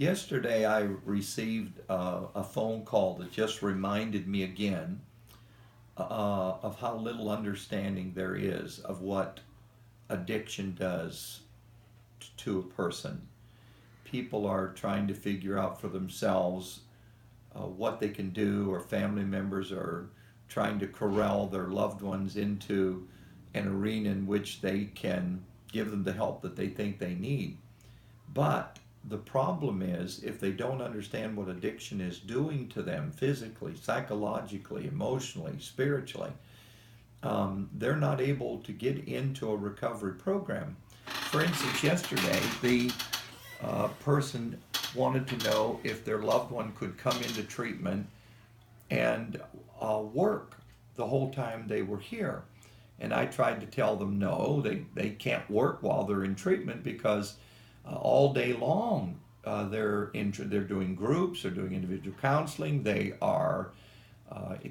Yesterday, I received a phone call that just reminded me again of how little understanding there is of what addiction does to a person. People are trying to figure out for themselves what they can do, or family members are trying to corral their loved ones into an arena in which they can give them the help that they think they need. But the problem is, if they don't understand what addiction is doing to them physically, psychologically, emotionally, spiritually, they're not able to get into a recovery program. For instance, yesterday, the person wanted to know if their loved one could come into treatment and work the whole time they were here. And I tried to tell them no, they can't work while they're in treatment because all day long they're doing groups, they're doing individual counseling, they are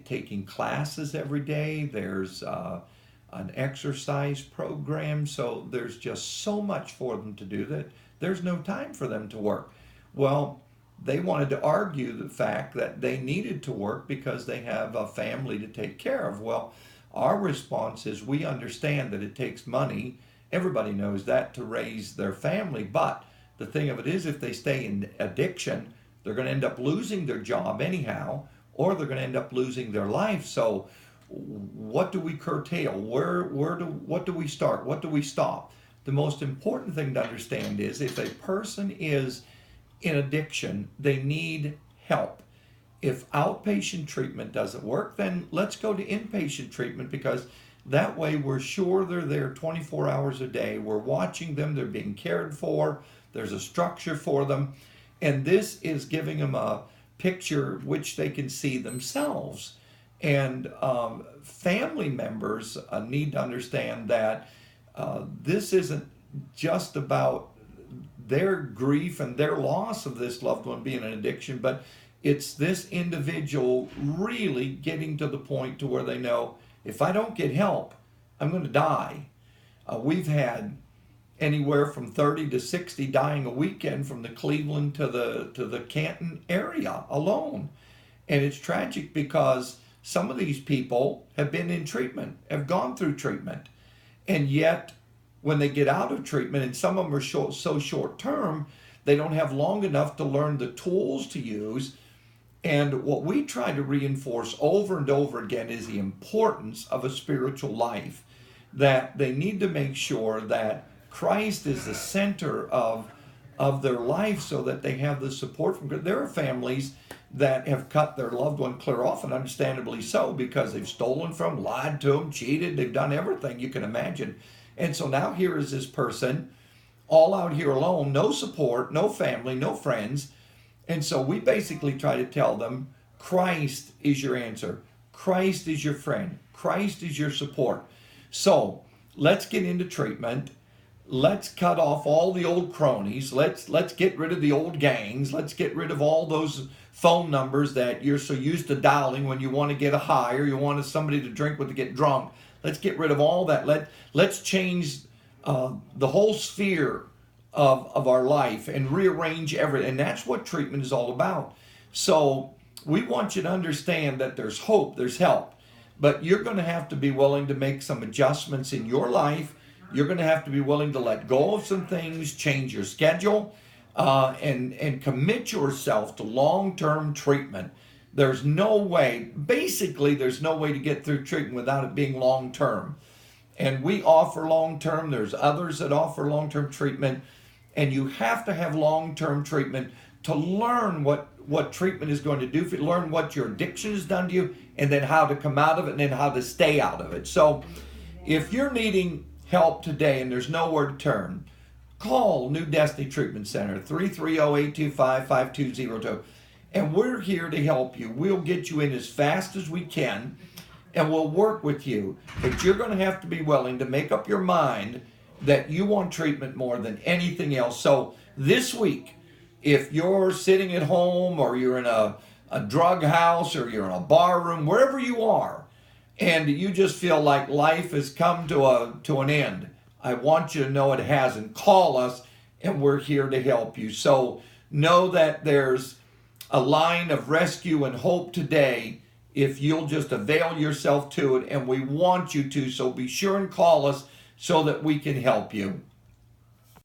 taking classes every day. There's an exercise program, so there's just so much for them to do that there's no time for them to work. Well, they wanted to argue the fact that they needed to work because they have a family to take care of. Well, our response is we understand that it takes money. Everybody knows that, to raise their family. But the thing of it is, if they stay in addiction, they're going to end up losing their job anyhow, or they're going to end up losing their life. So what do we curtail? What do we start? What do we stop? The most important thing to understand is, if a person is in addiction, they need help. If outpatient treatment doesn't work, then let's go to inpatient treatment, because that way we're sure they're there 24 hours a day. We're watching them, they're being cared for, there's a structure for them, and this is giving them a picture which they can see themselves. And family members need to understand that this isn't just about their grief and their loss of this loved one being an addiction, but it's this individual really getting to the point to where they know, if I don't get help, I'm going to die. We've had anywhere from 30 to 60 dying a weekend from the Cleveland to the Canton area alone. And it's tragic because some of these people have been in treatment, have gone through treatment, and yet when they get out of treatment, and some of them are so short term, they don't have long enough to learn the tools to use. And what we try to reinforce over and over again is the importance of a spiritual life, that they need to make sure that Christ is the center of their life, so that they have the support from God. There are families that have cut their loved one clear off, and understandably so, because they've stolen from, lied to them, cheated, they've done everything you can imagine. And so now here is this person all out here alone, no support, no family, no friends. And so we basically try to tell them, Christ is your answer. Christ is your friend. Christ is your support. So let's get into treatment. Let's cut off all the old cronies. Let's get rid of the old gangs. Let's get rid of all those phone numbers that you're so used to dialing when you want to get a high, or you want somebody to drink with to get drunk. Let's get rid of all that. Let's change the whole sphere of our life and rearrange everything. And that's what treatment is all about. So we want you to understand that there's hope, there's help. But you're going to have to be willing to make some adjustments in your life. You're going to have to be willing to let go of some things, change your schedule, and commit yourself to long-term treatment. There's no way to get through treatment without it being long-term. And we offer long-term. There's others that offer long-term treatment. And you have to have long-term treatment to learn what treatment is going to do for you, learn what your addiction has done to you, and then how to come out of it, and then how to stay out of it. So if you're needing help today and there's nowhere to turn, call New Destiny Treatment Center, 330-825-5202. And we're here to help you. We'll get you in as fast as we can, and we'll work with you. But you're going to have to be willing to make up your mind that you want treatment more than anything else. So this week, if you're sitting at home, or you're in a drug house, or you're in a bar room, wherever you are, and you just feel like life has come to an end, I want you to know it hasn't. Call us, and we're here to help you. So know that there's a line of rescue and hope today if you'll just avail yourself to it, and we want you to, so be sure and call us so that we can help you.